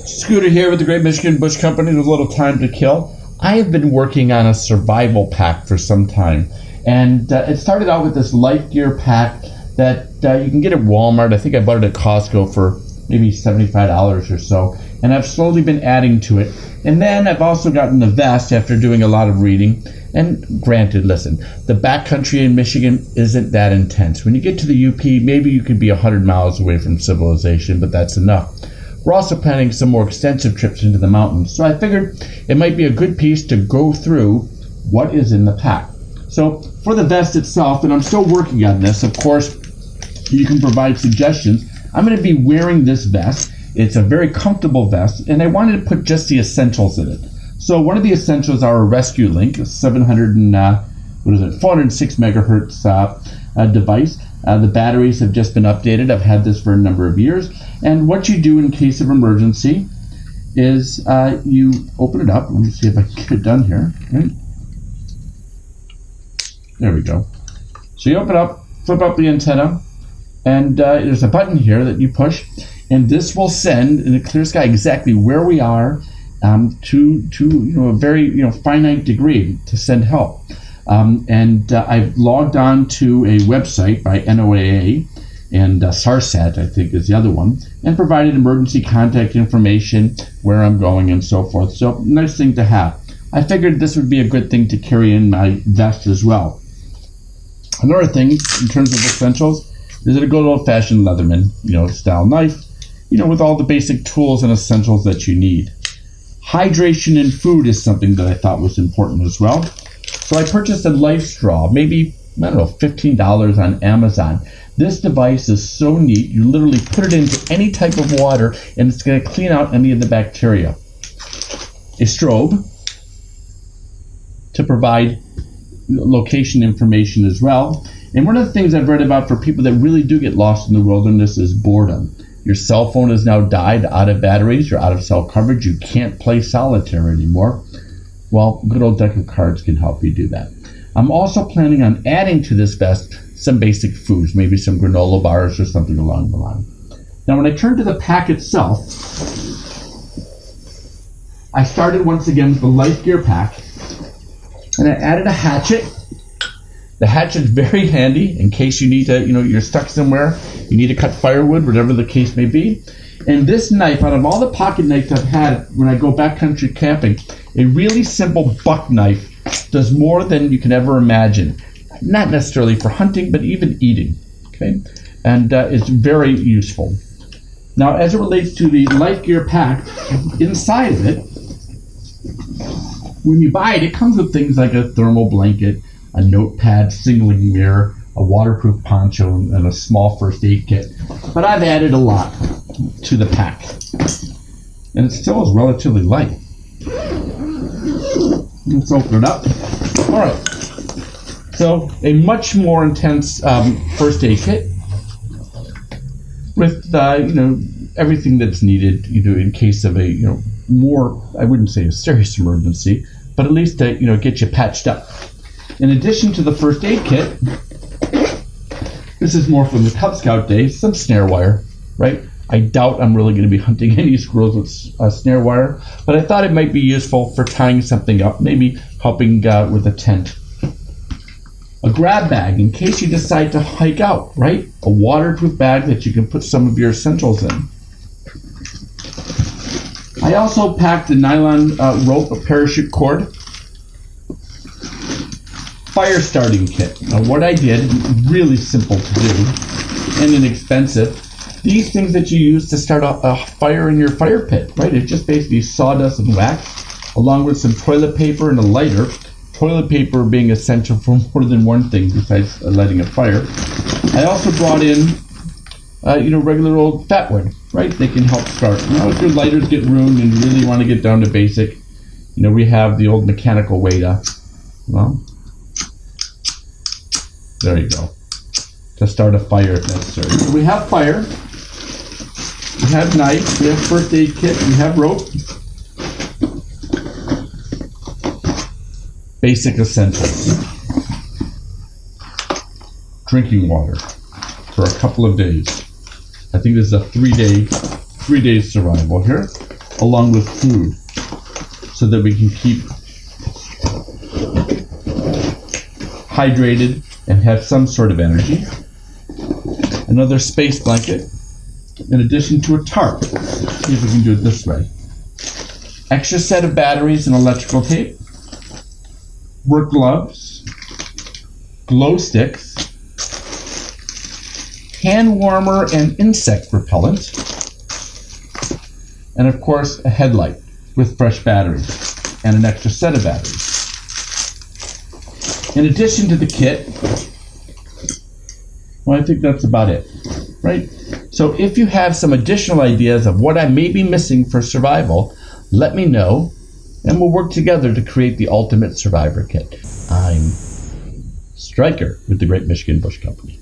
Scooter here with the Great Michigan Bush Company with a little time to kill. I have been working on a survival pack for some time, and it started out with this Life Gear pack that you can get at Walmart. I think I bought it at Costco for maybe $75 or so, and I've slowly been adding to it. And then I've also gotten a vest after doing a lot of reading. And granted, listen, the backcountry in Michigan isn't that intense. When you get to the UP, maybe you could be 100 miles away from civilization, but that's enough. We're also planning some more extensive trips into the mountains, so I figured it might be a good piece to go through what is in the pack. So for the vest itself, and I'm still working on this, of course, you can provide suggestions. I'm going to be wearing this vest. It's a very comfortable vest, and I wanted to put just the essentials in it. So one of the essentials are a Rescue Link, a 406 megahertz device. The batteries have just been updated. I've had this for a number of years. And what you do in case of emergency is you open it up. Let me see if I can get it done here. Right? There we go. So you open up, flip up the antenna, and there's a button here that you push, and this will send in a clear sky exactly where we are to a very finite degree to send help. I've logged on to a website by NOAA, and SARSAT, I think, is the other one, and provided emergency contact information, where I'm going, and so forth. So, nice thing to have. I figured this would be a good thing to carry in my vest as well. Another thing, in terms of essentials, is a good old-fashioned Leatherman, style knife, with all the basic tools and essentials that you need. Hydration and food is something that I thought was important as well. So I purchased a Life Straw, maybe, $15 on Amazon. This device is so neat. You literally put it into any type of water, and it's going to clean out any of the bacteria. A strobe to provide location information as well. And one of the things I've read about for people that really do get lost in the wilderness is boredom. Your cell phone has now died, out of batteries, you're out of cell coverage, you can't play solitaire anymore. Well, good old deck of cards can help you do that. I'm also planning on adding to this vest some basic foods, maybe some granola bars or something along the line. Now, when I turn to the pack itself, I started once again with the Life Gear pack, and I added a hatchet. The hatchet's very handy in case you need to, you're stuck somewhere, you need to cut firewood, whatever the case may be. And this knife, out of all the pocket knives I've had when I go backcountry camping, a really simple buck knife does more than you can ever imagine. Not necessarily for hunting, but even eating. Okay, and it's very useful. Now, as it relates to the Life Gear pack, inside of it, when you buy it, it comes with things like a thermal blanket, a notepad, singling mirror, a waterproof poncho, and a small first aid kit. But I've added a lot to the pack, and it still is relatively light. Let's open it up. All right. So a much more intense first aid kit with everything that's needed, in case of a more, I wouldn't say a serious emergency, but at least to get you patched up. In addition to the first aid kit, this is more from the Cub Scout days, some snare wire, right? I doubt I'm really going to be hunting any squirrels with snare wire, but I thought it might be useful for tying something up, maybe helping with a tent. A grab bag in case you decide to hike out, right? A waterproof bag that you can put some of your essentials in. I also packed a nylon rope, a parachute cord, fire starting kit. Now what I did, really simple to do and inexpensive, these things that you use to start a fire in your fire pit, right? It's just basically sawdust and wax, along with some toilet paper and a lighter. Toilet paper being essential for more than one thing besides lighting a fire. I also brought in, regular old fat wood, right? They can help start. Now, if your lighters get ruined and you really want to get down to basic, we have the old mechanical way to, there you go, to start a fire if necessary. So we have fire, we have knife, we have first aid kit, we have rope. Basic essentials. Drinking water for a couple of days. I think this is a 3-day 3 days survival here, along with food, so that we can keep hydrated and have some sort of energy. Another space blanket, in addition to a tarp. See if we can do it this way. Extra set of batteries and electrical tape, work gloves, glow sticks, hand warmer and insect repellent, and of course a headlight with fresh batteries and an extra set of batteries. In addition to the kit, well, I think that's about it, right? So if you have some additional ideas of what I may be missing for survival, let me know, and we'll work together to create the ultimate survivor kit. I'm Stryker with the Great Michigan Bush Company.